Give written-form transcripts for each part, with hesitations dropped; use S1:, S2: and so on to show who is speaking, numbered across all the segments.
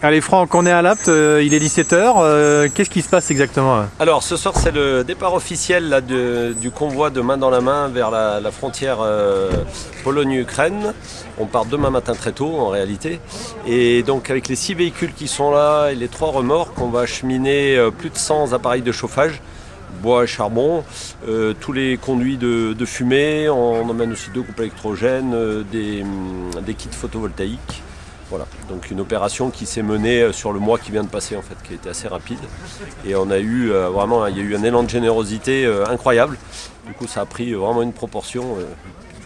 S1: Allez Franck, on est à l'Apt, il est 17h, qu'est-ce qui se passe exactement?
S2: Alors ce soir c'est le départ officiel là, du convoi de main dans la main vers la frontière Pologne-Ukraine. On part demain matin très tôt en réalité. Et donc avec les 6 véhicules qui sont là et les 3 remorques, on va acheminer plus de 100 appareils de chauffage, bois et charbon, tous les conduits de fumée. On emmène aussi 2 groupes électrogènes, des kits photovoltaïques. Voilà, donc une opération qui s'est menée sur le mois qui vient de passer en fait, qui a été assez rapide. Et on a eu vraiment, il y a eu un élan de générosité incroyable. Du coup, ça a pris vraiment une proportion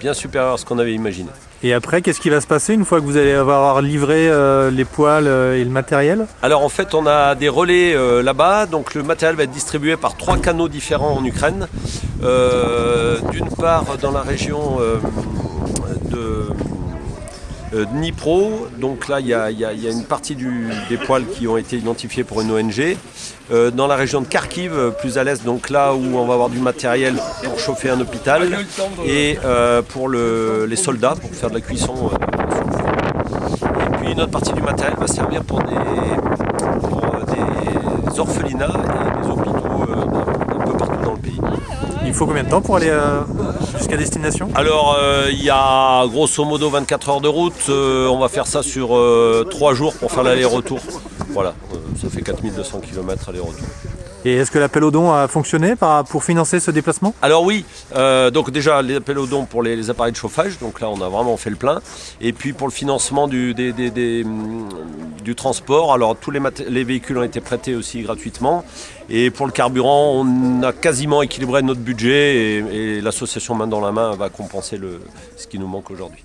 S2: bien supérieure à ce qu'on avait imaginé.
S1: Et après, qu'est-ce qui va se passer une fois que vous allez avoir livré les poêles et le matériel?
S2: Alors en fait, on a des relais là-bas. Donc le matériel va être distribué par 3 canaux différents en Ukraine. D'une part, dans la région de Dnipro, donc là il y a une partie des poêles qui ont été identifiées pour une ONG. Dans la région de Kharkiv, plus à l'est, donc là où on va avoir du matériel pour chauffer un hôpital et pour les soldats, pour faire de la cuisson. Et puis une autre partie du matériel va servir pour des orphelinats et des hôpitaux un peu partout dans le pays.
S1: Il faut combien de temps pour aller jusqu'à destination?
S2: Alors il y a grosso modo 24 heures de route, on va faire ça sur 3 jours pour faire l'aller-retour. Voilà, ça fait 4200 km aller-retour.
S1: Et est-ce que l'appel aux dons a fonctionné pour financer ce déplacement?
S2: Alors oui, donc déjà l'appel aux dons pour les appareils de chauffage, donc là on a vraiment fait le plein. Et puis pour le financement du transport, alors tous les véhicules ont été prêtés aussi gratuitement. Et pour le carburant, on a quasiment équilibré notre budget et l'association Main dans la Main va compenser ce qui nous manque aujourd'hui.